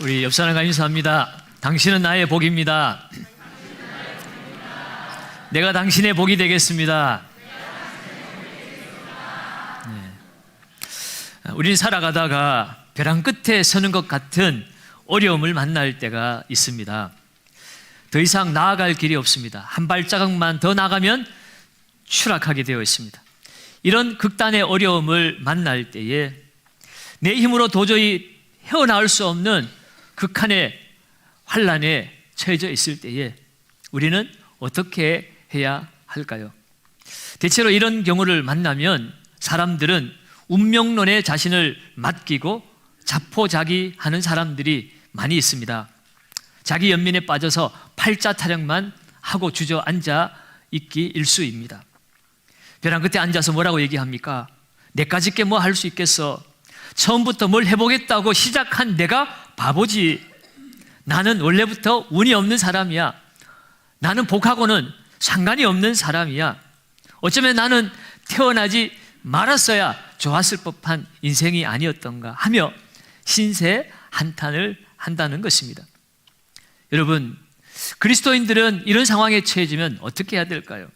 우리 옆 사람과 인사합니다. 당신은 나의 복입니다. 내가 당신의 복이 되겠습니다. 네. 우리는 살아가다가 벼랑 끝에 서는 것 같은 어려움을 만날 때가 있습니다. 더 이상 나아갈 길이 없습니다. 한 발자국만 더 나가면 추락하게 되어 있습니다. 이런 극단의 어려움을 만날 때에 내 힘으로 도저히 헤어나올 수 없는 극한의 환난에 처해져 있을 때에 우리는 어떻게 해야 할까요? 대체로 이런 경우를 만나면 사람들은 운명론에 자신을 맡기고 자포자기하는 사람들이 많이 있습니다. 자기 연민에 빠져서 팔자 타령만 하고 주저앉아 있기 일쑤입니다. 벼랑 끝에 앉아서 뭐라고 얘기합니까? 내까짓 게 뭐 할 수 있겠어? 처음부터 뭘 해보겠다고 시작한 내가 바보지. 나는 원래부터 운이 없는 사람이야. 나는 복하고는 상관이 없는 사람이야. 어쩌면 나는 태어나지 말았어야 좋았을 법한 인생이 아니었던가 하며 신세 한탄을 한다는 것입니다. 여러분, 그리스도인들은 이런 상황에 처해지면 어떻게 해야 될까요?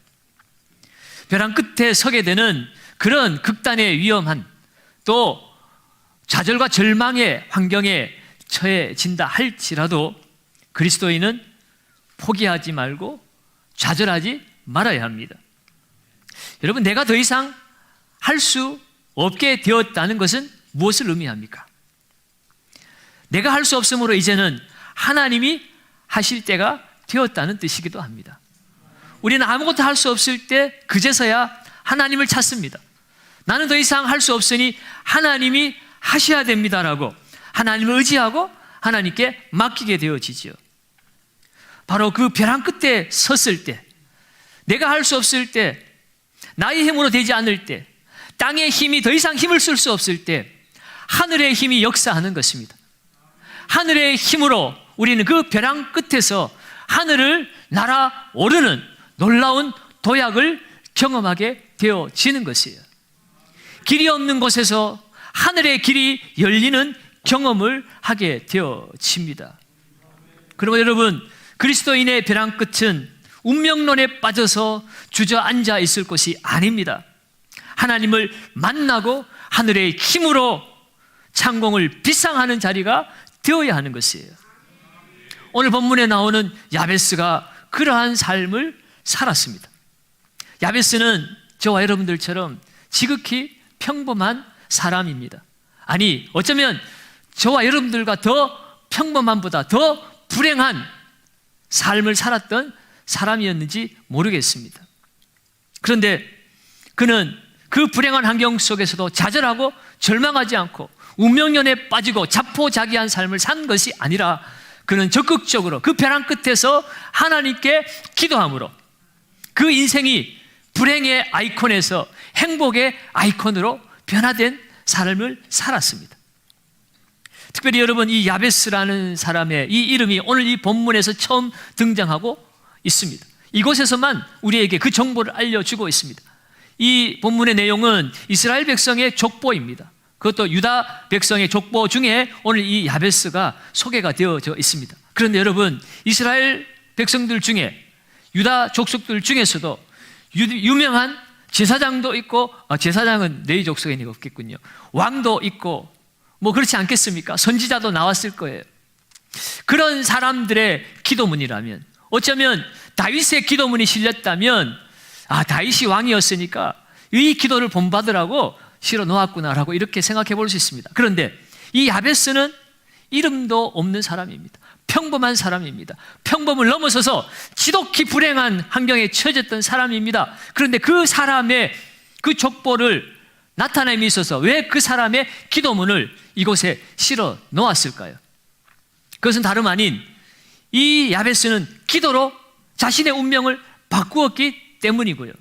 벼랑 끝에 서게 되는 그런 극단의 위험한, 또 좌절과 절망의 환경에 처해진다 할지라도 그리스도인은 포기하지 말고 좌절하지 말아야 합니다. 여러분, 내가 더 이상 할 수 없게 되었다는 것은 무엇을 의미합니까? 내가 할 수 없으므로 이제는 하나님이 하실 때가 되었다는 뜻이기도 합니다. 우리는 아무것도 할 수 없을 때 그제서야 하나님을 찾습니다. 나는 더 이상 할 수 없으니 하나님이 하셔야 됩니다라고 하나님을 의지하고 하나님께 맡기게 되어지죠. 바로 그 벼랑 끝에 섰을 때, 내가 할 수 없을 때, 나의 힘으로 되지 않을 때, 땅의 힘이 더 이상 힘을 쓸 수 없을 때 하늘의 힘이 역사하는 것입니다. 하늘의 힘으로 우리는 그 벼랑 끝에서 하늘을 날아오르는 놀라운 도약을 경험하게 되어지는 것이에요. 길이 없는 곳에서 하늘의 길이 열리는 경험을 하게 되어집니다. 그러면 여러분, 그리스도인의 벼랑 끝은 운명론에 빠져서 주저앉아 있을 것이 아닙니다. 하나님을 만나고 하늘의 힘으로 창공을 비상하는 자리가 되어야 하는 것이에요. 오늘 본문에 나오는 야베스가 그러한 삶을 살았습니다. 야베스는 저와 여러분들처럼 지극히 평범한 사람입니다. 아니, 어쩌면 저와 여러분들과 더 평범함보다 더 불행한 삶을 살았던 사람이었는지 모르겠습니다. 그런데 그는 그 불행한 환경 속에서도 좌절하고 절망하지 않고 운명론에 빠지고 자포자기한 삶을 산 것이 아니라 그는 적극적으로 그 벼랑 끝에서 하나님께 기도함으로 그 인생이 불행의 아이콘에서 행복의 아이콘으로 변화된 삶을 살았습니다. 특별히 여러분, 이 야베스라는 사람의 이 이름이 오늘 이 본문에서 처음 등장하고 있습니다. 이곳에서만 우리에게 그 정보를 알려주고 있습니다. 이 본문의 내용은 이스라엘 백성의 족보입니다. 그것도 유다 백성의 족보 중에 오늘 이 야베스가 소개가 되어져 있습니다. 그런데 여러분, 이스라엘 백성들 중에 유다 족속들 중에서도 유명한 제사장도 있고, 제사장은 레위 족속에 없겠군요. 왕도 있고, 뭐 그렇지 않겠습니까? 선지자도 나왔을 거예요. 그런 사람들의 기도문이라면, 어쩌면 다윗의 기도문이 실렸다면 다윗이 왕이었으니까 이 기도를 본받으라고 실어 놓았구나라고 이렇게 생각해 볼 수 있습니다. 그런데 이 야베스는 이름도 없는 사람입니다. 평범한 사람입니다. 평범을 넘어서서 지독히 불행한 환경에 처해졌던 사람입니다. 그런데 그 사람의 그 족보를 나타남이 있어서 왜 그 사람의 기도문을 이곳에 실어 놓았을까요? 그것은 다름 아닌 이 야베스는 기도로 자신의 운명을 바꾸었기 때문이고요.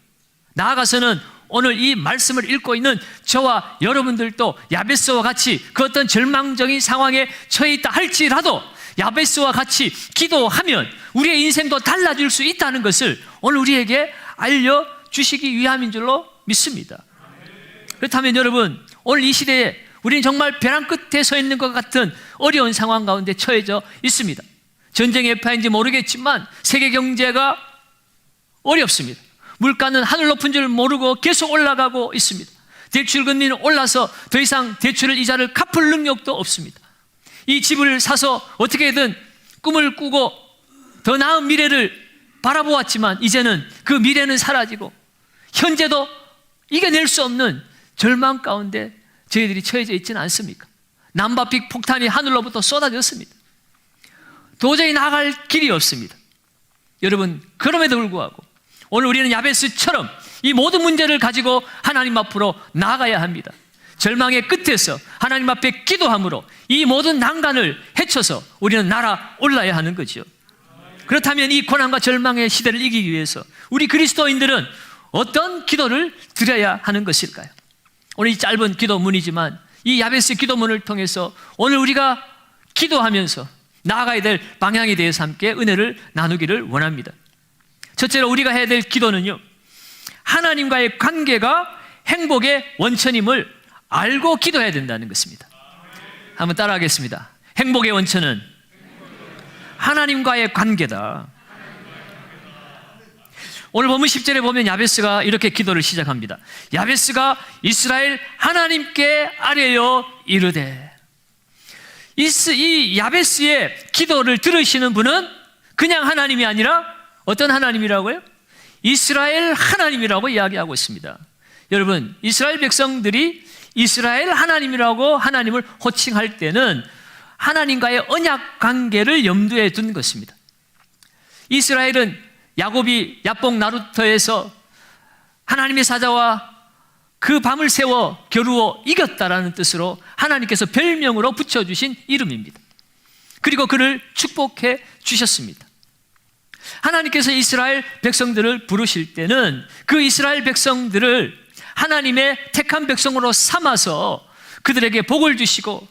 나아가서는 오늘 이 말씀을 읽고 있는 저와 여러분들도 야베스와 같이 그 어떤 절망적인 상황에 처해 있다 할지라도 야베스와 같이 기도하면 우리의 인생도 달라질 수 있다는 것을 오늘 우리에게 알려주시기 위함인 줄로 믿습니다. 그렇다면 여러분, 오늘 이 시대에 우리는 정말 벼랑 끝에 서 있는 것 같은 어려운 상황 가운데 처해져 있습니다. 전쟁의 여파인지 모르겠지만 세계 경제가 어렵습니다. 물가는 하늘 높은 줄 모르고 계속 올라가고 있습니다. 대출 금리는 올라서 더 이상 대출을 이자를 갚을 능력도 없습니다. 이 집을 사서 어떻게든 꿈을 꾸고 더 나은 미래를 바라보았지만 이제는 그 미래는 사라지고 현재도 이겨낼 수 없는 절망 가운데 저희들이 처해져 있지는 않습니까? 남바픽 폭탄이 하늘로부터 쏟아졌습니다. 도저히 나아갈 길이 없습니다. 여러분, 그럼에도 불구하고 오늘 우리는 야베스처럼 이 모든 문제를 가지고 하나님 앞으로 나아가야 합니다. 절망의 끝에서 하나님 앞에 기도함으로 이 모든 난간을 헤쳐서 우리는 날아올라야 하는 거죠. 그렇다면 이 고난과 절망의 시대를 이기기 위해서 우리 그리스도인들은 어떤 기도를 드려야 하는 것일까요? 오늘 이 짧은 기도문이지만 이 야베스 기도문을 통해서 오늘 우리가 기도하면서 나아가야 될 방향에 대해서 함께 은혜를 나누기를 원합니다. 첫째로 우리가 해야 될 기도는요, 하나님과의 관계가 행복의 원천임을 알고 기도해야 된다는 것입니다. 한번 따라하겠습니다. 행복의 원천은 하나님과의 관계다. 오늘 본문 10절에 보면 야베스가 이렇게 기도를 시작합니다. 야베스가 이스라엘 하나님께 아뢰어 이르되. 이 야베스의 기도를 들으시는 분은 그냥 하나님이 아니라 어떤 하나님이라고요? 이스라엘 하나님이라고 이야기하고 있습니다. 여러분, 이스라엘 백성들이 이스라엘 하나님이라고 하나님을 호칭할 때는 하나님과의 언약 관계를 염두에 둔 것입니다. 이스라엘은 야곱이 야복 나루터에서 하나님의 사자와 그 밤을 세워 겨루어 이겼다라는 뜻으로 하나님께서 별명으로 붙여주신 이름입니다. 그리고 그를 축복해 주셨습니다. 하나님께서 이스라엘 백성들을 부르실 때는 그 이스라엘 백성들을 하나님의 택한 백성으로 삼아서 그들에게 복을 주시고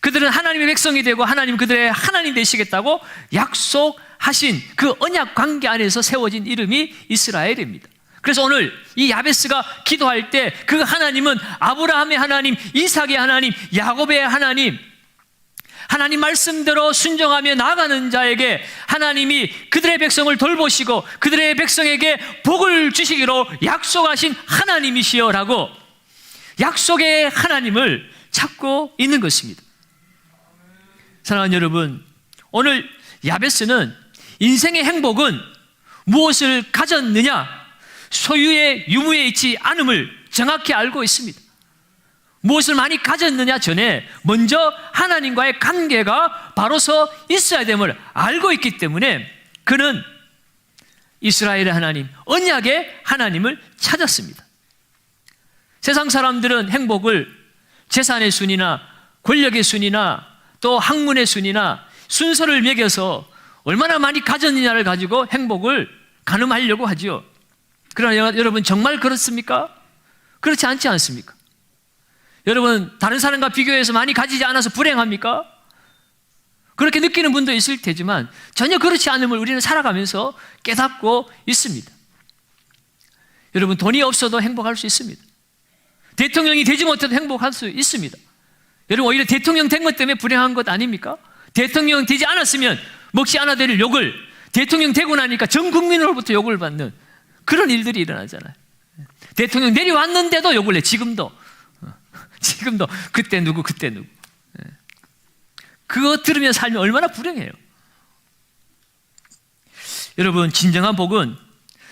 그들은 하나님의 백성이 되고 하나님 그들의 하나님 되시겠다고 약속하신 그 언약 관계 안에서 세워진 이름이 이스라엘입니다. 그래서 오늘 이 야베스가 기도할 때 그 하나님은 아브라함의 하나님, 이삭의 하나님, 야곱의 하나님, 하나님 말씀대로 순종하며 나아가는 자에게 하나님이 그들의 백성을 돌보시고 그들의 백성에게 복을 주시기로 약속하신 하나님이시여라고 약속의 하나님을 찾고 있는 것입니다. 사랑하는 여러분, 오늘 야베스는 인생의 행복은 무엇을 가졌느냐, 소유의 유무에 있지 않음을 정확히 알고 있습니다. 무엇을 많이 가졌느냐 전에 먼저 하나님과의 관계가 바로서 있어야 됨을 알고 있기 때문에 그는 이스라엘의 하나님, 언약의 하나님을 찾았습니다. 세상 사람들은 행복을 재산의 순위나 권력의 순위나 또 학문의 순위나 순서를 매겨서 얼마나 많이 가졌느냐를 가지고 행복을 가늠하려고 하죠. 그러나 여러분, 정말 그렇습니까? 그렇지 않지 않습니까? 여러분, 다른 사람과 비교해서 많이 가지지 않아서 불행합니까? 그렇게 느끼는 분도 있을 테지만 전혀 그렇지 않음을 우리는 살아가면서 깨닫고 있습니다. 여러분, 돈이 없어도 행복할 수 있습니다. 대통령이 되지 못해도 행복할 수 있습니다. 여러분, 오히려 대통령 된 것 때문에 불행한 것 아닙니까? 대통령 되지 않았으면 먹지 않아야 될 욕을, 대통령 되고 나니까 전 국민으로부터 욕을 받는 그런 일들이 일어나잖아요. 대통령 내려왔는데도 욕을 내. 지금도 그때 누구 그거 들으며 살면 얼마나 불행해요. 여러분, 진정한 복은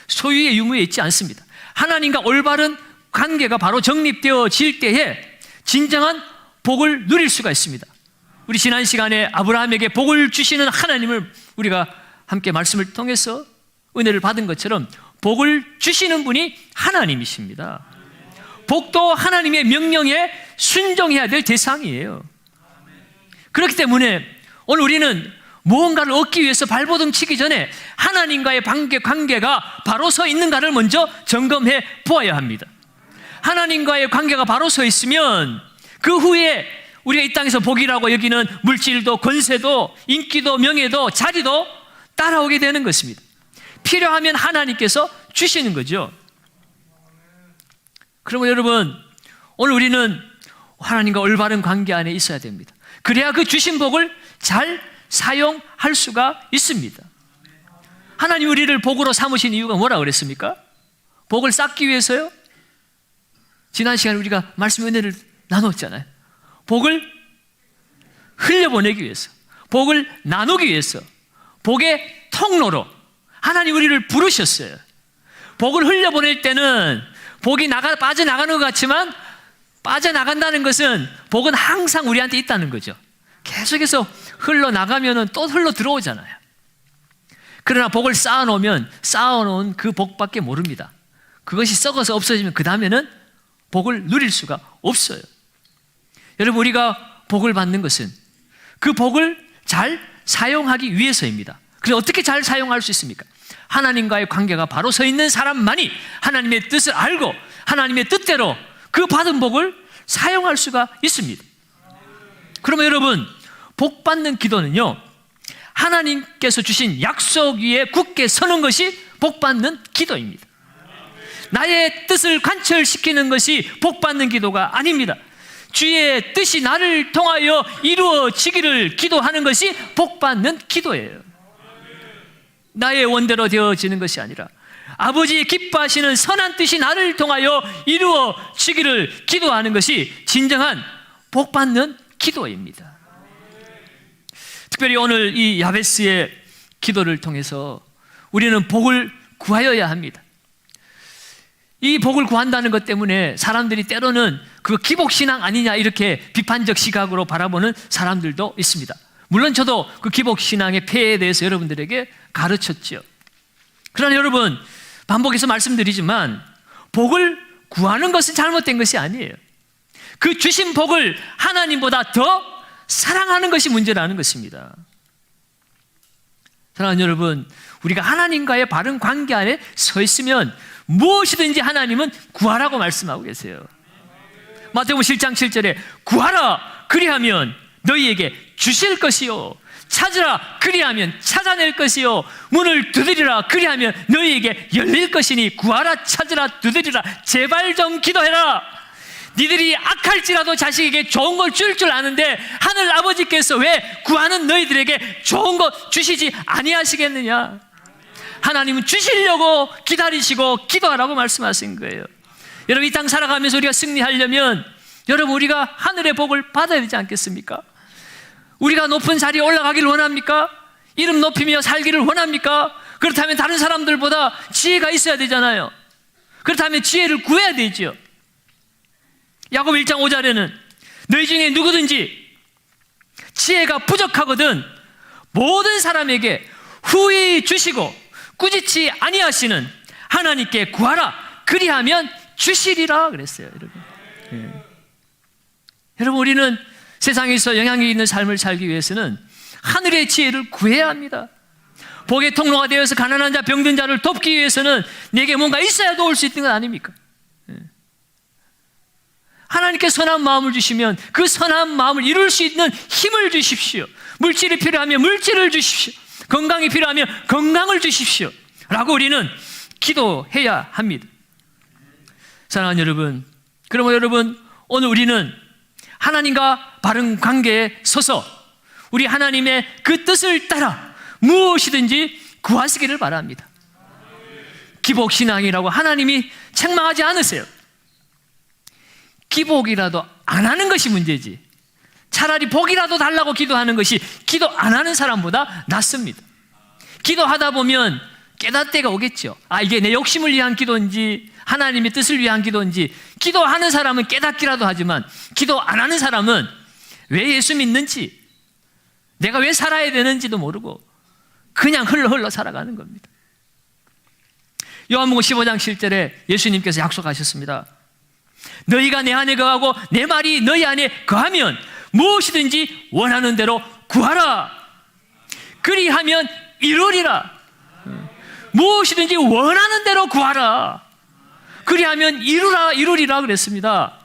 소유의 유무에 있지 않습니다. 하나님과 올바른 관계가 바로 정립되어질 때에 진정한 복을 누릴 수가 있습니다. 우리 지난 시간에 아브라함에게 복을 주시는 하나님을 우리가 함께 말씀을 통해서 은혜를 받은 것처럼 복을 주시는 분이 하나님이십니다. 복도 하나님의 명령에 순종해야 될 대상이에요. 그렇기 때문에 오늘 우리는 무언가를 얻기 위해서 발버둥 치기 전에 하나님과의 관계가 바로 서 있는가를 먼저 점검해 보아야 합니다. 하나님과의 관계가 바로 서 있으면 그 후에 우리가 이 땅에서 복이라고 여기는 물질도 권세도 인기도 명예도 자리도 따라오게 되는 것입니다. 필요하면 하나님께서 주시는 거죠. 그러면 여러분, 오늘 우리는 하나님과 올바른 관계 안에 있어야 됩니다. 그래야 그 주신 복을 잘 사용할 수가 있습니다. 하나님 우리를 복으로 삼으신 이유가 뭐라고 그랬습니까? 복을 쌓기 위해서요? 지난 시간에 우리가 말씀 은혜를 나눴잖아요. 복을 흘려보내기 위해서, 복을 나누기 위해서, 복의 통로로 하나님 우리를 부르셨어요. 복을 흘려보낼 때는 복이 빠져나가는 것 같지만 빠져나간다는 것은 복은 항상 우리한테 있다는 거죠. 계속해서 흘러나가면 또 흘러 들어오잖아요. 그러나 복을 쌓아놓은 그 복밖에 모릅니다. 그것이 썩어서 없어지면 그 다음에는 복을 누릴 수가 없어요. 여러분, 우리가 복을 받는 것은 그 복을 잘 사용하기 위해서입니다. 그래서 어떻게 잘 사용할 수 있습니까? 하나님과의 관계가 바로 서 있는 사람만이 하나님의 뜻을 알고 하나님의 뜻대로 그 받은 복을 사용할 수가 있습니다. 그러면 여러분, 복 받는 기도는요, 하나님께서 주신 약속 위에 굳게 서는 것이 복 받는 기도입니다. 나의 뜻을 관철시키는 것이 복 받는 기도가 아닙니다. 주의 뜻이 나를 통하여 이루어지기를 기도하는 것이 복 받는 기도예요. 나의 원대로 되어지는 것이 아니라 아버지의 기뻐하시는 선한 뜻이 나를 통하여 이루어지기를 기도하는 것이 진정한 복 받는 기도입니다. 특별히 오늘 이 야베스의 기도를 통해서 우리는 복을 구하여야 합니다. 이 복을 구한다는 것 때문에 사람들이 때로는 그 기복신앙 아니냐 이렇게 비판적 시각으로 바라보는 사람들도 있습니다. 물론 저도 그 기복신앙의 폐해에 대해서 여러분들에게 가르쳤죠. 그러나 여러분, 반복해서 말씀드리지만 복을 구하는 것은 잘못된 것이 아니에요. 그 주신 복을 하나님보다 더 사랑하는 것이 문제라는 것입니다. 사랑하는 여러분, 우리가 하나님과의 바른 관계 안에 서 있으면 무엇이든지 하나님은 구하라고 말씀하고 계세요. 마태복음 7장 7절에 구하라 그리하면 너희에게 주실 것이요, 찾으라 그리하면 찾아낼 것이요, 문을 두드리라 그리하면 너희에게 열릴 것이니 구하라 찾으라 두드리라. 제발 좀 기도해라. 니들이 악할지라도 자식에게 좋은 걸 줄 아는데 하늘 아버지께서 왜 구하는 너희들에게 좋은 것 주시지 아니하시겠느냐? 하나님은 주시려고 기다리시고 기도하라고 말씀하신 거예요. 여러분, 이 땅 살아가면서 우리가 승리하려면 여러분, 우리가 하늘의 복을 받아야 되지 않겠습니까? 우리가 높은 자리에 올라가기를 원합니까? 이름 높이며 살기를 원합니까? 그렇다면 다른 사람들보다 지혜가 있어야 되잖아요. 그렇다면 지혜를 구해야 되죠. 야고보 1장 5절에는 너희 중에 누구든지 지혜가 부족하거든 모든 사람에게 후히 주시고 꾸짖지 아니하시는 하나님께 구하라 그리하면 주시리라 그랬어요. 여러분, 여러분, 우리는 세상에서 영향이 있는 삶을 살기 위해서는 하늘의 지혜를 구해야 합니다. 복의 통로가 되어서 가난한 자, 병든 자를 돕기 위해서는 내게 뭔가 있어야 도울 수 있는 것 아닙니까? 하나님께 선한 마음을 주시면 그 선한 마음을 이룰 수 있는 힘을 주십시오. 물질이 필요하면 물질을 주십시오. 건강이 필요하면 건강을 주십시오 라고 우리는 기도해야 합니다. 사랑하는 여러분, 그러면 여러분, 오늘 우리는 하나님과 바른 관계에 서서 우리 하나님의 그 뜻을 따라 무엇이든지 구하시기를 바랍니다. 기복신앙이라고 하나님이 책망하지 않으세요. 기복이라도 안 하는 것이 문제지, 차라리 복이라도 달라고 기도하는 것이 기도 안 하는 사람보다 낫습니다. 기도하다 보면 깨닫을 때가 오겠죠. 아, 이게 내 욕심을 위한 기도인지 하나님의 뜻을 위한 기도인지. 기도하는 사람은 깨닫기라도 하지만 기도 안 하는 사람은 왜 예수 믿는지, 내가 왜 살아야 되는지도 모르고 그냥 흘러 살아가는 겁니다. 요한복음 15장 7절에 예수님께서 약속하셨습니다. 너희가 내 안에 거하고 내 말이 너희 안에 거하면 무엇이든지 원하는 대로 구하라 그리하면 이루리라. 무엇이든지 원하는 대로 구하라 그리하면 이루리라 그랬습니다.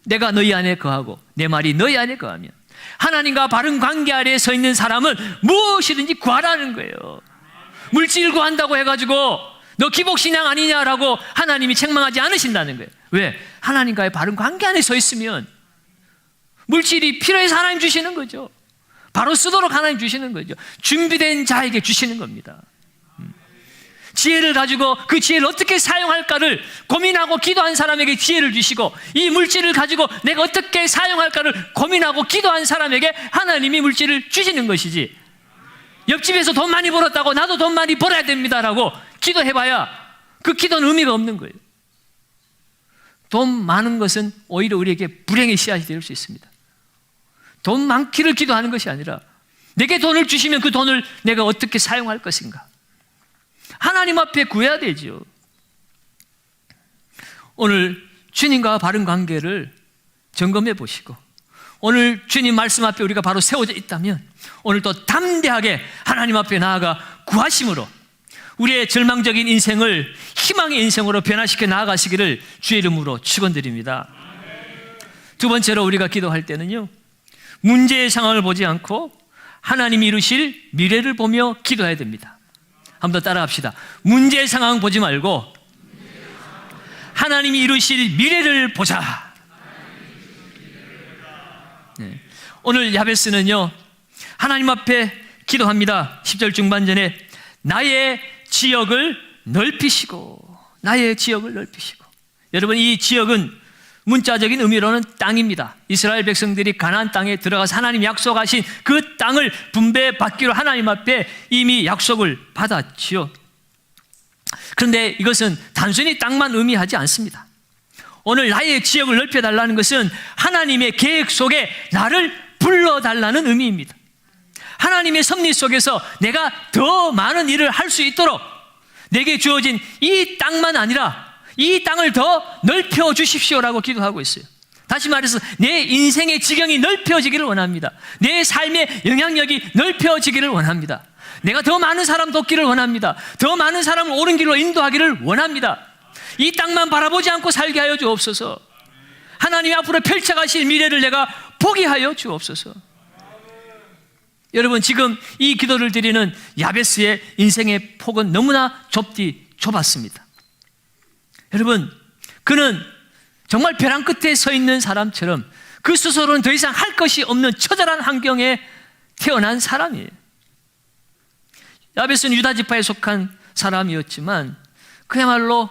내가 너희 안에 거하고 내 말이 너희 안에 거하면, 하나님과 바른 관계 아래에 서 있는 사람은 무엇이든지 구하라는 거예요. 물질 구한다고 해가지고 너 기복신앙 아니냐라고 하나님이 책망하지 않으신다는 거예요. 왜? 하나님과의 바른 관계 안에 서 있으면 물질이 필요해서 하나님 주시는 거죠. 바로 쓰도록 하나님 주시는 거죠. 준비된 자에게 주시는 겁니다. 지혜를 가지고 그 지혜를 어떻게 사용할까를 고민하고 기도한 사람에게 지혜를 주시고, 이 물질을 가지고 내가 어떻게 사용할까를 고민하고 기도한 사람에게 하나님이 물질을 주시는 것이지, 옆집에서 돈 많이 벌었다고 나도 돈 많이 벌어야 됩니다라고 기도해봐야 그 기도는 의미가 없는 거예요. 돈 많은 것은 오히려 우리에게 불행의 씨앗이 될 수 있습니다. 돈 많기를 기도하는 것이 아니라 내게 돈을 주시면 그 돈을 내가 어떻게 사용할 것인가, 하나님 앞에 구해야 되죠. 오늘 주님과 바른 관계를 점검해 보시고, 오늘 주님 말씀 앞에 우리가 바로 세워져 있다면 오늘 또 담대하게 하나님 앞에 나아가 구하심으로 우리의 절망적인 인생을 희망의 인생으로 변화시켜 나아가시기를 주의 이름으로 축원드립니다. 두 번째로 우리가 기도할 때는요, 문제의 상황을 보지 않고 하나님이 이루실 미래를 보며 기도해야 됩니다. 한 번 더 따라합시다. 문제의 상황 보지 말고 하나님이 이루실 미래를 보자. 네. 오늘 야베스는요, 하나님 앞에 기도합니다. 10절 중반전에 나의 지역을 넓히시고, 나의 지역을 넓히시고. 여러분, 이 지역은 문자적인 의미로는 땅입니다. 이스라엘 백성들이 가나안 땅에 들어가서 하나님 약속하신 그 땅을 분배받기로 하나님 앞에 이미 약속을 받았지요. 그런데 이것은 단순히 땅만 의미하지 않습니다. 오늘 나의 지역을 넓혀달라는 것은 하나님의 계획 속에 나를 불러달라는 의미입니다. 하나님의 섭리 속에서 내가 더 많은 일을 할 수 있도록 내게 주어진 이 땅만 아니라 이 땅을 더 넓혀 주십시오라고 기도하고 있어요. 다시 말해서 내 인생의 지경이 넓혀지기를 원합니다. 내 삶의 영향력이 넓혀지기를 원합니다. 내가 더 많은 사람 돕기를 원합니다. 더 많은 사람을 옳은 길로 인도하기를 원합니다. 이 땅만 바라보지 않고 살게 하여 주옵소서. 하나님이 앞으로 펼쳐가실 미래를 내가 보게 하여 주옵소서. 여러분, 지금 이 기도를 드리는 야베스의 인생의 폭은 너무나 좁았습니다. 여러분, 그는 정말 벼랑 끝에 서 있는 사람처럼 그 스스로는 더 이상 할 것이 없는 처절한 환경에 태어난 사람이에요. 야베스는 유다 지파에 속한 사람이었지만 그야말로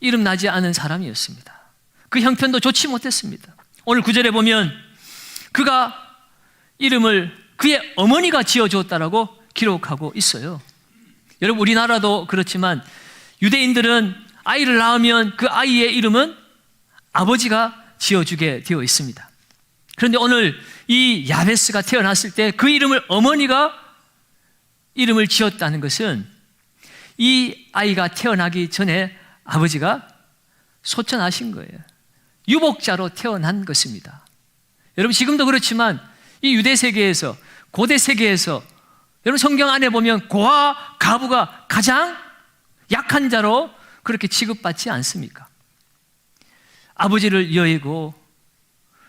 이름나지 않은 사람이었습니다. 그 형편도 좋지 못했습니다. 오늘 9절에 보면 그가 이름을 그의 어머니가 지어주었다라고 기록하고 있어요. 여러분, 우리나라도 그렇지만 유대인들은 아이를 낳으면 그 아이의 이름은 아버지가 지어주게 되어 있습니다. 그런데 오늘 이 야베스가 태어났을 때 그 이름을 어머니가 이름을 지었다는 것은 이 아이가 태어나기 전에 아버지가 소천하신 거예요. 유복자로 태어난 것입니다. 여러분, 지금도 그렇지만 이 유대 세계에서, 고대 세계에서 여러분 성경 안에 보면 고아 가부가 가장 약한 자로 그렇게 취급받지 않습니까? 아버지를 여의고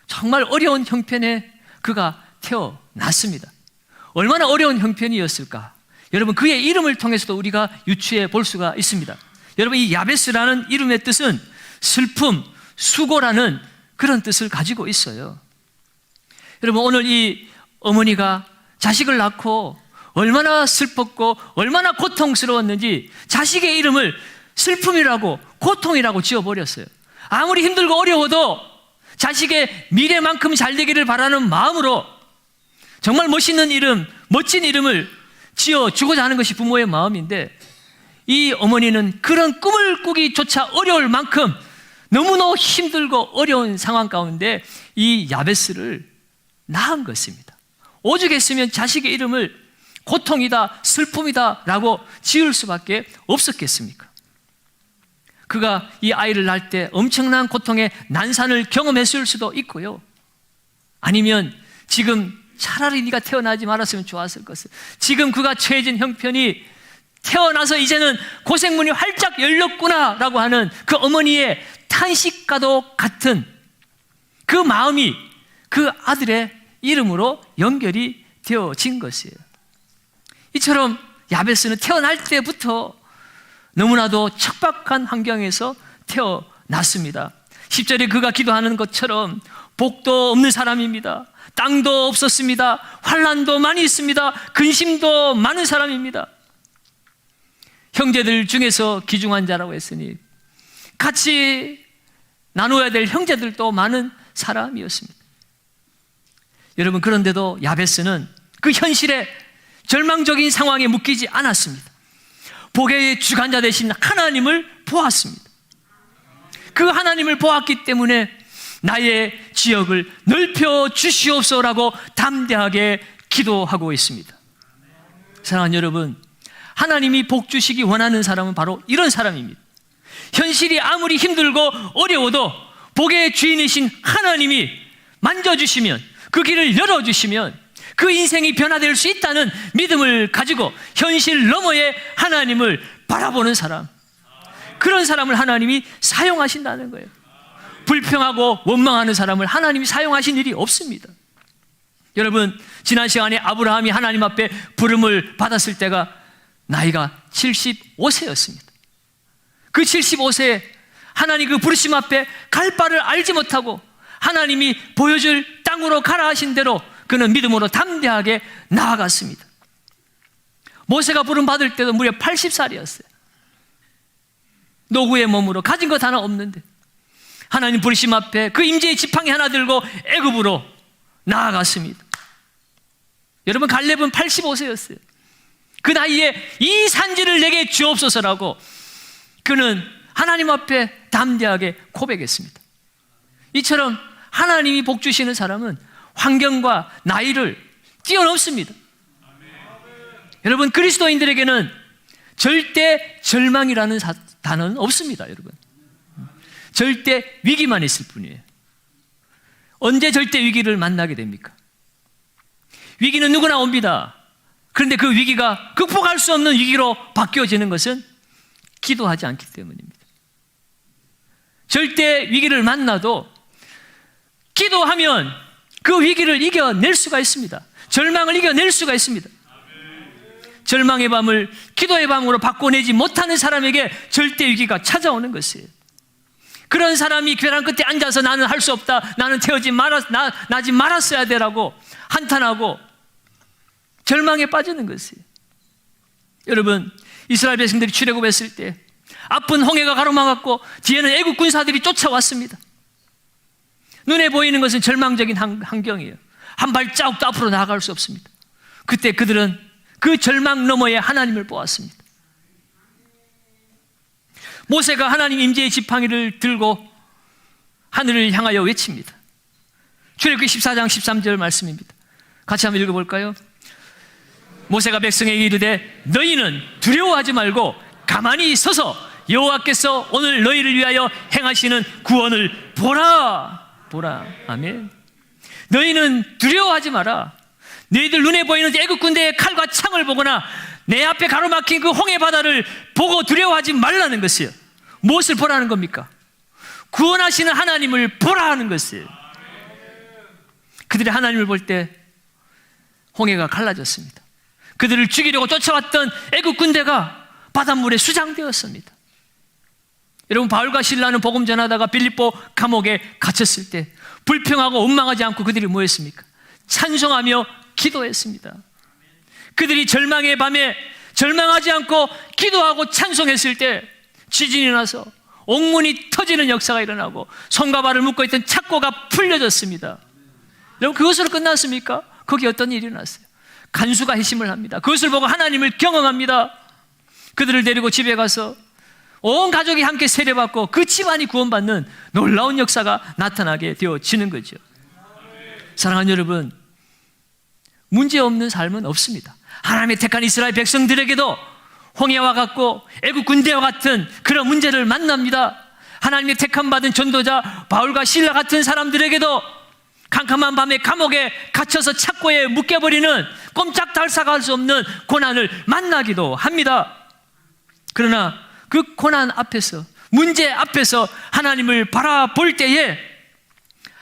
정말 어려운 형편에 그가 태어났습니다. 얼마나 어려운 형편이었을까? 여러분, 그의 이름을 통해서도 우리가 유추해 볼 수가 있습니다. 여러분, 이 야베스라는 이름의 뜻은 슬픔, 수고라는 그런 뜻을 가지고 있어요. 여러분, 오늘 이 어머니가 자식을 낳고 얼마나 슬펐고 얼마나 고통스러웠는지 자식의 이름을 슬픔이라고 고통이라고 지어버렸어요. 아무리 힘들고 어려워도 자식의 미래만큼 잘 되기를 바라는 마음으로 정말 멋있는 이름, 멋진 이름을 지어주고자 하는 것이 부모의 마음인데, 이 어머니는 그런 꿈을 꾸기조차 어려울 만큼 너무나 힘들고 어려운 상황 가운데 이 야베스를 낳은 것입니다. 오죽했으면 자식의 이름을 고통이다, 슬픔이다 라고 지을 수밖에 없었겠습니까? 그가 이 아이를 낳을 때 엄청난 고통의 난산을 경험했을 수도 있고요, 아니면 지금 차라리 네가 태어나지 말았으면 좋았을 것을, 지금 그가 처해진 형편이 태어나서 이제는 고생문이 활짝 열렸구나 라고 하는 그 어머니의 탄식과도 같은 그 마음이 그 아들의 이름으로 연결이 되어진 것이에요. 이처럼 야베스는 태어날 때부터 너무나도 척박한 환경에서 태어났습니다. 10절에 그가 기도하는 것처럼 복도 없는 사람입니다. 땅도 없었습니다. 환난도 많이 있습니다. 근심도 많은 사람입니다. 형제들 중에서 귀중한 자라고 했으니 같이 나누어야 될 형제들도 많은 사람이었습니다. 여러분, 그런데도 야베스는 그 현실에 절망적인 상황에 묶이지 않았습니다. 복의 주관자 되신 하나님을 보았습니다. 그 하나님을 보았기 때문에 나의 지역을 넓혀 주시옵소서라고 담대하게 기도하고 있습니다. 사랑하는 여러분, 하나님이 복 주시기 원하는 사람은 바로 이런 사람입니다. 현실이 아무리 힘들고 어려워도 복의 주인이신 하나님이 만져주시면, 그 길을 열어주시면 그 인생이 변화될 수 있다는 믿음을 가지고 현실 너머의 하나님을 바라보는 사람, 그런 사람을 하나님이 사용하신다는 거예요. 불평하고 원망하는 사람을 하나님이 사용하신 일이 없습니다. 여러분, 지난 시간에 아브라함이 하나님 앞에 부름을 받았을 때가 나이가 75세였습니다. 그 75세에 하나님 그 부르심 앞에 갈 바를 알지 못하고 하나님이 보여줄 땅으로 가라 하신 대로 그는 믿음으로 담대하게 나아갔습니다. 모세가 부름 받을 때도 무려 80살이었어요. 노구의 몸으로 가진 것 하나 없는데 하나님 부르심 앞에 그 임재의 지팡이 하나 들고 애굽으로 나아갔습니다. 여러분, 갈렙은 85세였어요. 그 나이에 이 산지를 내게 주옵소서라고 그는 하나님 앞에 담대하게 고백했습니다. 이처럼 하나님이 복 주시는 사람은 환경과 나이를 뛰어넘습니다. 여러분, 그리스도인들에게는 절대 절망이라는 단어는 없습니다. 여러분, 절대 위기만 있을 뿐이에요. 언제 절대 위기를 만나게 됩니까? 위기는 누구나 옵니다. 그런데 그 위기가 극복할 수 없는 위기로 바뀌어지는 것은 기도하지 않기 때문입니다. 절대 위기를 만나도 기도하면 그 위기를 이겨낼 수가 있습니다. 절망을 이겨낼 수가 있습니다. 절망의 밤을 기도의 밤으로 바꿔내지 못하는 사람에게 절대 위기가 찾아오는 것이에요. 그런 사람이 벼랑 끝에 앉아서 나는 할 수 없다, 나는 나지 말았어야 되라고 한탄하고 절망에 빠지는 것이에요. 여러분, 이스라엘 백성들이 출애굽했을 때 앞은 홍해가 가로막았고 뒤에는 애국 군사들이 쫓아왔습니다. 눈에 보이는 것은 절망적인 환경이에요. 한 발자국도 앞으로 나아갈 수 없습니다. 그때 그들은 그 절망 너머에 하나님을 보았습니다. 모세가 하나님 임재의 지팡이를 들고 하늘을 향하여 외칩니다. 출애굽기 14장 13절 말씀입니다. 같이 한번 읽어볼까요? 모세가 백성에게 이르되 너희는 두려워하지 말고 가만히 서서 여호와께서 오늘 너희를 위하여 행하시는 구원을 보라. 아멘. 너희는 두려워하지 마라. 너희들 눈에 보이는 애국 군대의 칼과 창을 보거나 내 앞에 가로막힌 그 홍해 바다를 보고 두려워하지 말라는 것이에요. 무엇을 보라는 겁니까? 구원하시는 하나님을 보라는 것이에요. 그들이 하나님을 볼 때 홍해가 갈라졌습니다. 그들을 죽이려고 쫓아왔던 애국 군대가 바닷물에 수장되었습니다. 여러분, 바울과 실라는 복음 전하다가 빌립보 감옥에 갇혔을 때 불평하고 원망하지 않고 그들이 뭐 했습니까? 찬송하며 기도했습니다. 그들이 절망의 밤에 절망하지 않고 기도하고 찬송했을 때 지진이 나서 옥문이 터지는 역사가 일어나고 손과 발을 묶고 있던 착고가 풀려졌습니다. 여러분, 그것으로 끝났습니까? 거기 어떤 일이 일어났어요? 간수가 회심을 합니다. 그것을 보고 하나님을 경험합니다. 그들을 데리고 집에 가서 온 가족이 함께 세례받고 그 집안이 구원받는 놀라운 역사가 나타나게 되어지는 거죠. 사랑하는 여러분, 문제없는 삶은 없습니다. 하나님의 택한 이스라엘 백성들에게도 홍해와 같고 애국 군대와 같은 그런 문제를 만납니다. 하나님의 택함 받은 전도자 바울과 실라 같은 사람들에게도 캄캄한 밤에 감옥에 갇혀서 착고에 묶여버리는 꼼짝달싹할 수 없는 고난을 만나기도 합니다. 그러나 그 고난 앞에서, 문제 앞에서 하나님을 바라볼 때에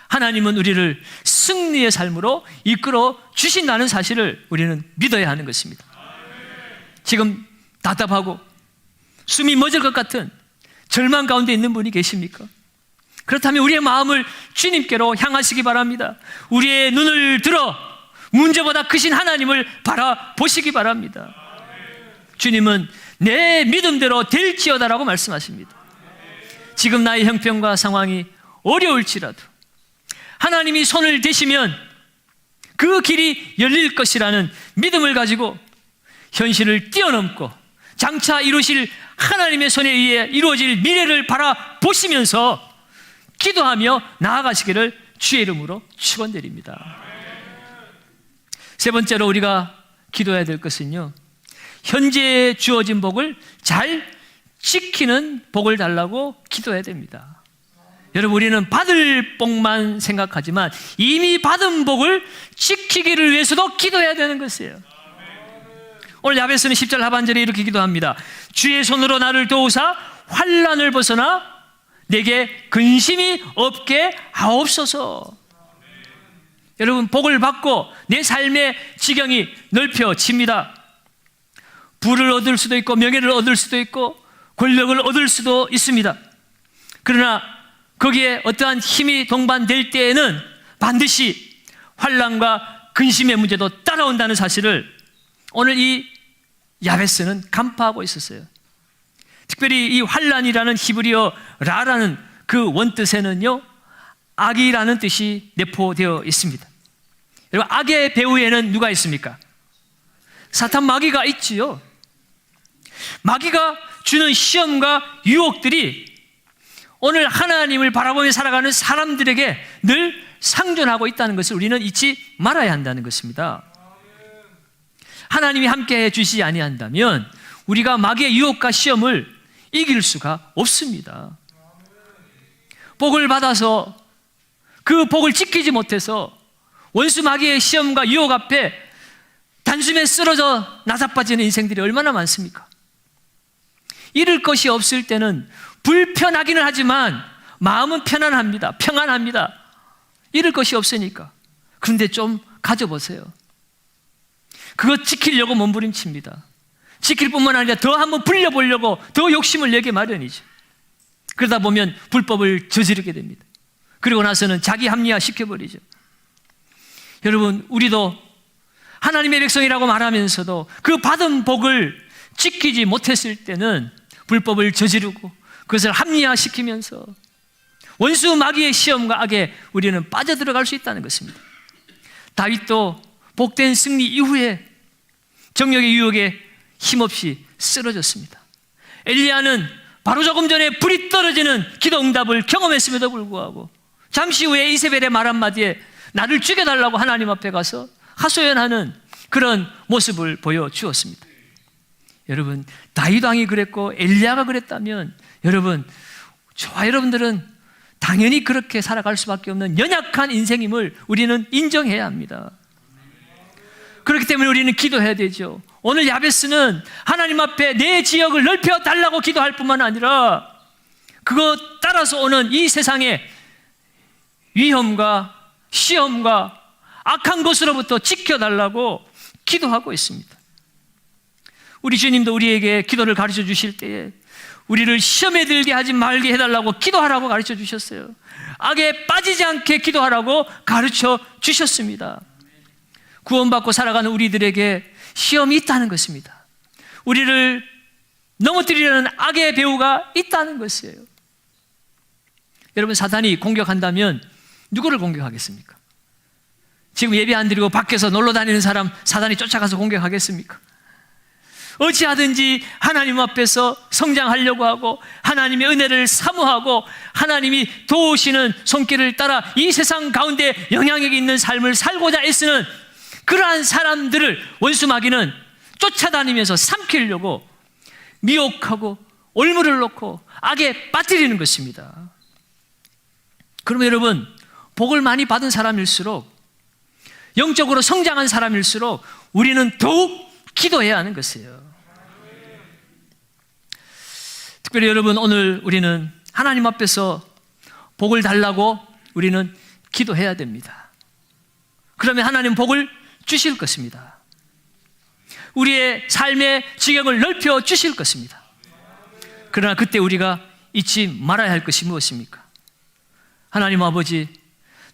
하나님은 우리를 승리의 삶으로 이끌어 주신다는 사실을 우리는 믿어야 하는 것입니다. 지금 답답하고 숨이 멎을 것 같은 절망 가운데 있는 분이 계십니까? 그렇다면 우리의 마음을 주님께로 향하시기 바랍니다. 우리의 눈을 들어 문제보다 크신 하나님을 바라보시기 바랍니다. 주님은 내 믿음대로 될지어다라고 말씀하십니다. 지금 나의 형편과 상황이 어려울지라도 하나님이 손을 대시면 그 길이 열릴 것이라는 믿음을 가지고 현실을 뛰어넘고 장차 이루실 하나님의 손에 의해 이루어질 미래를 바라보시면서 기도하며 나아가시기를 주의 이름으로 축원드립니다. 세 번째로 우리가 기도해야 될 것은요, 현재 주어진 복을 잘 지키는 복을 달라고 기도해야 됩니다. 여러분, 우리는 받을 복만 생각하지만 이미 받은 복을 지키기를 위해서도 기도해야 되는 것이에요. 오늘 야베스는 10절 하반절에 이렇게 기도합니다. 주의 손으로 나를 도우사 환난을 벗어나 내게 근심이 없게 하옵소서. 여러분, 복을 받고 내 삶의 지경이 넓혀집니다. 부를 얻을 수도 있고 명예를 얻을 수도 있고 권력을 얻을 수도 있습니다. 그러나 거기에 어떠한 힘이 동반될 때에는 반드시 환난과 근심의 문제도 따라온다는 사실을 오늘 이 야베스는 간파하고 있었어요. 특별히 이 환난이라는 히브리어 라라는 그 원뜻에는요, 악이라는 뜻이 내포되어 있습니다. 여러분, 악의 배후에는 누가 있습니까? 사탄 마귀가 있지요. 마귀가 주는 시험과 유혹들이 오늘 하나님을 바라보며 살아가는 사람들에게 늘 상존하고 있다는 것을 우리는 잊지 말아야 한다는 것입니다. 하나님이 함께해 주시지 아니한다면 우리가 마귀의 유혹과 시험을 이길 수가 없습니다. 복을 받아서 그 복을 지키지 못해서 원수 마귀의 시험과 유혹 앞에 단숨에 쓰러져 나사빠지는 인생들이 얼마나 많습니까? 잃을 것이 없을 때는 불편하기는 하지만 마음은 편안합니다. 평안합니다. 잃을 것이 없으니까. 그런데 좀 가져보세요. 그거 지키려고 몸부림칩니다. 지킬 뿐만 아니라 더 한번 불려보려고 더 욕심을 내게 마련이죠. 그러다 보면 불법을 저지르게 됩니다. 그리고 나서는 자기 합리화 시켜버리죠. 여러분, 우리도 하나님의 백성이라고 말하면서도 그 받은 복을 지키지 못했을 때는 불법을 저지르고 그것을 합리화시키면서 원수 마귀의 시험과 악에 우리는 빠져들어갈 수 있다는 것입니다. 다윗도 복된 승리 이후에 정욕의 유혹에 힘없이 쓰러졌습니다. 엘리야는 바로 조금 전에 불이 떨어지는 기도 응답을 경험했음에도 불구하고 잠시 후에 이세벨의 말 한마디에 나를 죽여달라고 하나님 앞에 가서 하소연하는 그런 모습을 보여주었습니다. 여러분, 다윗 왕이 그랬고 엘리야가 그랬다면 여러분, 저와 여러분들은 당연히 그렇게 살아갈 수밖에 없는 연약한 인생임을 우리는 인정해야 합니다. 그렇기 때문에 우리는 기도해야 되죠. 오늘 야베스는 하나님 앞에 내 지역을 넓혀달라고 기도할 뿐만 아니라 그것 따라서 오는 이 세상의 위험과 시험과 악한 것으로부터 지켜달라고 기도하고 있습니다. 우리 주님도 우리에게 기도를 가르쳐 주실 때에 우리를 시험에 들게 하지 말게 해달라고 기도하라고 가르쳐 주셨어요. 악에 빠지지 않게 기도하라고 가르쳐 주셨습니다. 구원받고 살아가는 우리들에게 시험이 있다는 것입니다. 우리를 넘어뜨리려는 악의 배후가 있다는 것이에요. 여러분, 사탄이 공격한다면 누구를 공격하겠습니까? 지금 예배 안 드리고 밖에서 놀러 다니는 사람 사탄이 쫓아가서 공격하겠습니까? 어찌하든지 하나님 앞에서 성장하려고 하고 하나님의 은혜를 사모하고 하나님이 도우시는 손길을 따라 이 세상 가운데 영향력이 있는 삶을 살고자 애쓰는 그러한 사람들을 원수 마귀는 쫓아다니면서 삼키려고 미혹하고 올무를 놓고 악에 빠뜨리는 것입니다. 그러면 여러분, 복을 많이 받은 사람일수록 영적으로 성장한 사람일수록 우리는 더욱 기도해야 하는 것이에요. 특별히 여러분, 오늘 우리는 하나님 앞에서 복을 달라고 우리는 기도해야 됩니다. 그러면 하나님 복을 주실 것입니다. 우리의 삶의 지경을 넓혀 주실 것입니다. 그러나 그때 우리가 잊지 말아야 할 것이 무엇입니까? 하나님 아버지,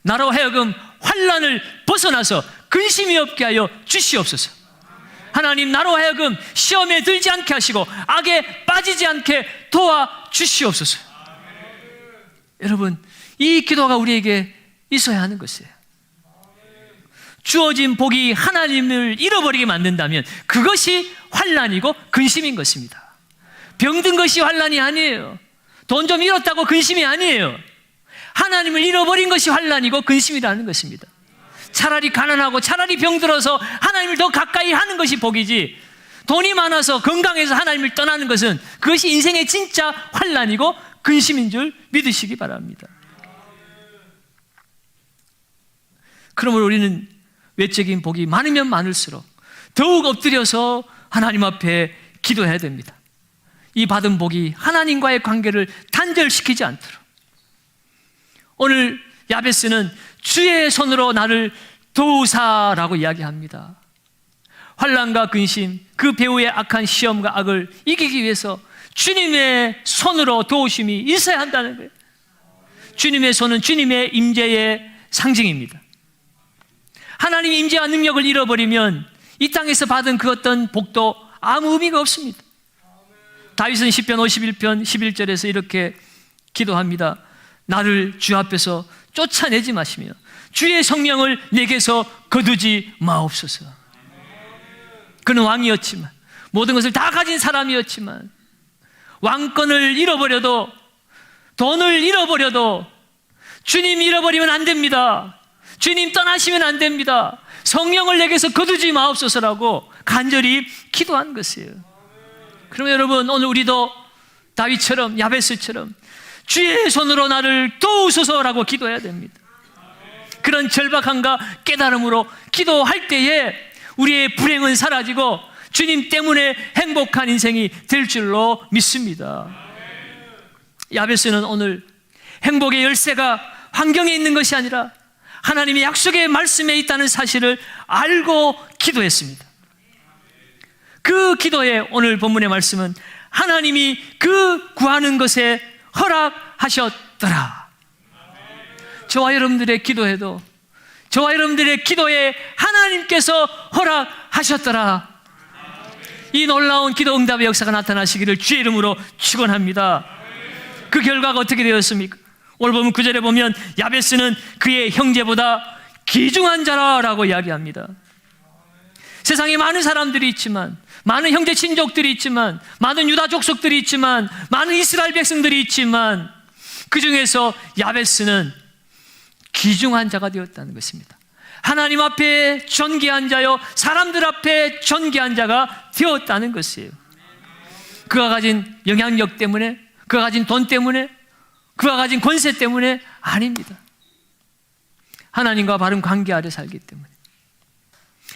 나로 하여금 환난을 벗어나서 근심이 없게 하여 주시옵소서. 하나님, 나로 하여금 시험에 들지 않게 하시고 악에 빠지지 않게 도와주시옵소서. 여러분, 이 기도가 우리에게 있어야 하는 것이에요. 주어진 복이 하나님을 잃어버리게 만든다면 그것이 환난이고 근심인 것입니다. 병든 것이 환난이 아니에요. 돈 좀 잃었다고 근심이 아니에요. 하나님을 잃어버린 것이 환난이고 근심이라는 것입니다. 차라리 가난하고 차라리 병들어서 하나님을 더 가까이 하는 것이 복이지, 돈이 많아서 건강해서 하나님을 떠나는 것은 그것이 인생의 진짜 환난이고 근심인 줄 믿으시기 바랍니다. 그러므로 우리는 외적인 복이 많으면 많을수록 더욱 엎드려서 하나님 앞에 기도해야 됩니다. 이 받은 복이 하나님과의 관계를 단절시키지 않도록. 오늘 야베스는 주의 손으로 나를 도우사라고 이야기합니다. 환난과 근심, 그 배후의 악한 시험과 악을 이기기 위해서 주님의 손으로 도우심이 있어야 한다는 거예요. 주님의 손은 주님의 임재의 상징입니다. 하나님의 임재와 능력을 잃어버리면 이 땅에서 받은 그 어떤 복도 아무 의미가 없습니다. 다윗은 시편 51편 11절에서 이렇게 기도합니다. 나를 주 앞에서 쫓아내지 마시며 주의 성령을 내게서 거두지 마옵소서. 그는 왕이었지만, 모든 것을 다 가진 사람이었지만, 왕권을 잃어버려도, 돈을 잃어버려도 주님 잃어버리면 안 됩니다. 주님 떠나시면 안 됩니다. 성령을 내게서 거두지 마옵소서라고 간절히 기도한 것이에요. 그러면 여러분, 오늘 우리도 다윗처럼, 야베스처럼 주의 손으로 나를 도우소서라고 기도해야 됩니다. 그런 절박함과 깨달음으로 기도할 때에 우리의 불행은 사라지고 주님 때문에 행복한 인생이 될 줄로 믿습니다. 야베스는 오늘 행복의 열쇠가 환경에 있는 것이 아니라 하나님의 약속의 말씀에 있다는 사실을 알고 기도했습니다. 그 기도에 오늘 본문의 말씀은 하나님이 그 구하는 것에 허락하셨더라. 저와 여러분들의 기도에도, 저와 여러분들의 기도에 하나님께서 허락하셨더라. 이 놀라운 기도 응답의 역사가 나타나시기를 주의 이름으로 축원합니다. 그 결과가 어떻게 되었습니까? 오늘 보면 9절에 보면 야베스는 그의 형제보다 귀중한 자라라고 이야기합니다. 세상에 많은 사람들이 있지만, 많은 형제 친족들이 있지만, 많은 유다 족속들이 있지만, 많은 이스라엘 백성들이 있지만, 그 중에서 야베스는 귀중한 자가 되었다는 것입니다. 하나님 앞에 존귀한 자요, 사람들 앞에 존귀한 자가 되었다는 것이에요. 그가 가진 영향력 때문에, 그가 가진 돈 때문에, 그가 가진 권세 때문에 아닙니다. 하나님과 바른 관계 아래 살기 때문에,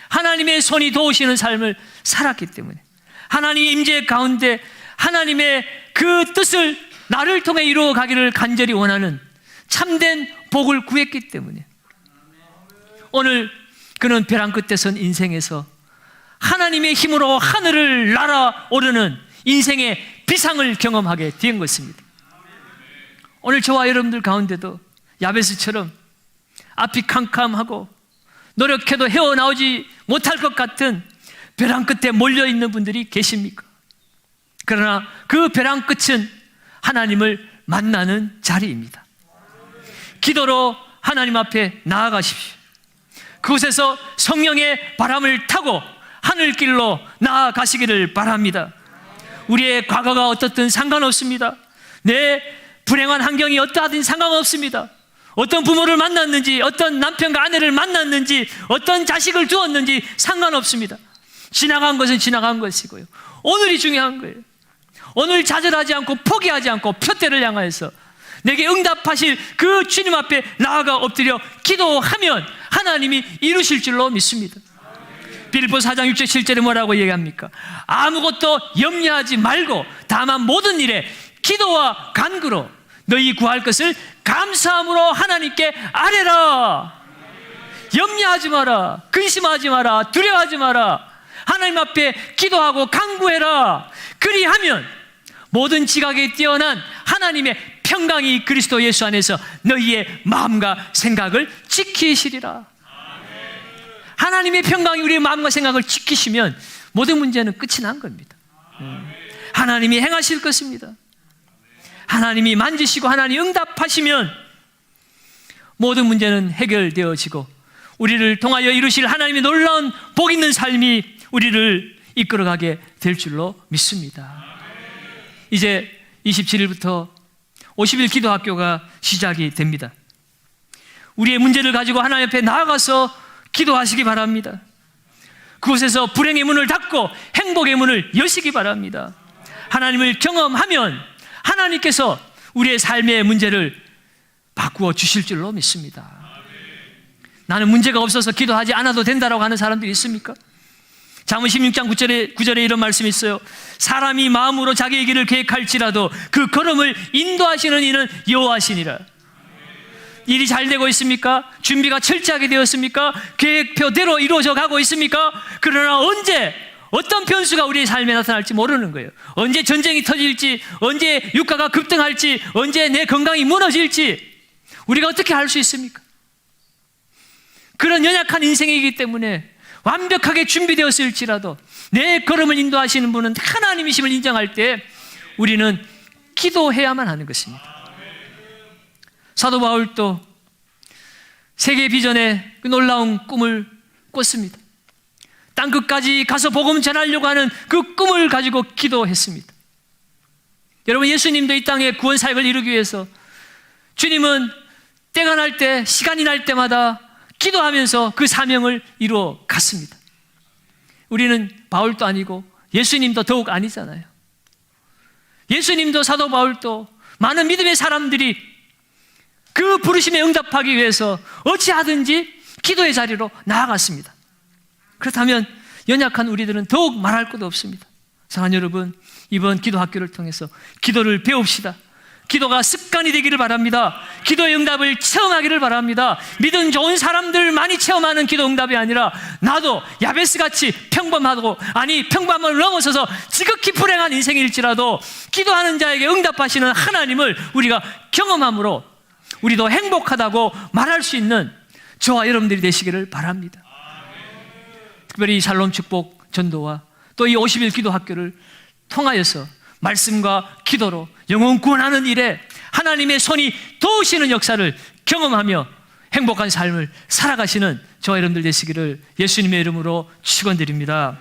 하나님의 손이 도우시는 삶을 살았기 때문에, 하나님의 임재 가운데 하나님의 그 뜻을 나를 통해 이루어 가기를 간절히 원하는 참된 복을 구했기 때문에 오늘 그는 벼랑 끝에 선 인생에서 하나님의 힘으로 하늘을 날아오르는 인생의 비상을 경험하게 된 것입니다. 오늘 저와 여러분들 가운데도 야베스처럼 앞이 캄캄하고 노력해도 헤어나오지 못할 것 같은 벼랑 끝에 몰려있는 분들이 계십니까? 그러나 그 벼랑 끝은 하나님을 만나는 자리입니다. 기도로 하나님 앞에 나아가십시오. 그곳에서 성령의 바람을 타고 하늘길로 나아가시기를 바랍니다. 우리의 과거가 어떻든 상관없습니다. 내 불행한 환경이 어떠하든 상관없습니다. 어떤 부모를 만났는지, 어떤 남편과 아내를 만났는지, 어떤 자식을 두었는지 상관없습니다. 지나간 것은 지나간 것이고요, 오늘이 중요한 거예요. 오늘 좌절하지 않고 포기하지 않고 표대를 향하여서 내게 응답하실 그 주님 앞에 나아가 엎드려 기도하면 하나님이 이루실 줄로 믿습니다. 빌립보 4장 6절 7절에 뭐라고 얘기합니까? 아무것도 염려하지 말고 다만 모든 일에 기도와 간구로 너희 구할 것을 감사함으로 하나님께 아뢰라. 염려하지 마라, 근심하지 마라, 두려워하지 마라. 하나님 앞에 기도하고 간구해라. 그리하면 모든 지각에 뛰어난 하나님의 평강이 그리스도 예수 안에서 너희의 마음과 생각을 지키시리라. 하나님의 평강이 우리의 마음과 생각을 지키시면 모든 문제는 끝이 난 겁니다. 하나님이 행하실 것입니다. 하나님이 만지시고 하나님이 응답하시면 모든 문제는 해결되어지고 우리를 통하여 이루실 하나님의 놀라운 복 있는 삶이 우리를 이끌어가게 될 줄로 믿습니다. 이제 27일부터 50일 기도학교가 시작이 됩니다. 우리의 문제를 가지고 하나님 앞에 나아가서 기도하시기 바랍니다. 그곳에서 불행의 문을 닫고 행복의 문을 여시기 바랍니다. 하나님을 경험하면 하나님께서 우리의 삶의 문제를 바꾸어 주실 줄로 믿습니다. 나는 문제가 없어서 기도하지 않아도 된다라고 하는 사람들이 있습니까? 잠언 16장 9절에 이런 말씀이 있어요. 사람이 마음으로 자기의 길을 계획할지라도 그 걸음을 인도하시는 이는 여호와시니라. 일이 잘 되고 있습니까? 준비가 철저하게 되었습니까? 계획표대로 이루어져 가고 있습니까? 그러나 언제 어떤 변수가 우리의 삶에 나타날지 모르는 거예요. 언제 전쟁이 터질지, 언제 유가가 급등할지, 언제 내 건강이 무너질지 우리가 어떻게 알 수 있습니까? 그런 연약한 인생이기 때문에 완벽하게 준비되었을지라도 내 걸음을 인도하시는 분은 하나님이심을 인정할 때 우리는 기도해야만 하는 것입니다. 사도 바울도 세계 비전의 그 놀라운 꿈을 꿨습니다. 땅끝까지 가서 복음 전하려고 하는 그 꿈을 가지고 기도했습니다. 여러분, 예수님도 이 땅에 구원 사역을 이루기 위해서 주님은 때가 날 때, 시간이 날 때마다 기도하면서 그 사명을 이루어 갔습니다. 우리는 바울도 아니고 예수님도 더욱 아니잖아요. 예수님도 사도 바울도 많은 믿음의 사람들이 그 부르심에 응답하기 위해서 어찌하든지 기도의 자리로 나아갔습니다. 그렇다면 연약한 우리들은 더욱 말할 것도 없습니다. 사랑하는 여러분, 이번 기도 학교를 통해서 기도를 배웁시다. 기도가 습관이 되기를 바랍니다. 기도의 응답을 체험하기를 바랍니다. 믿음 좋은 사람들 많이 체험하는 기도 응답이 아니라 나도 야베스같이 평범하고 평범함을 넘어서서 지극히 불행한 인생일지라도 기도하는 자에게 응답하시는 하나님을 우리가 경험함으로 우리도 행복하다고 말할 수 있는 저와 여러분들이 되시기를 바랍니다. 특별히 샬롬 축복 전도와 또 이 50일 기도 학교를 통하여서 말씀과 기도로 영혼 구원하는 일에 하나님의 손이 도우시는 역사를 경험하며 행복한 삶을 살아가시는 저와 여러분들 되시기를 예수님의 이름으로 축원드립니다.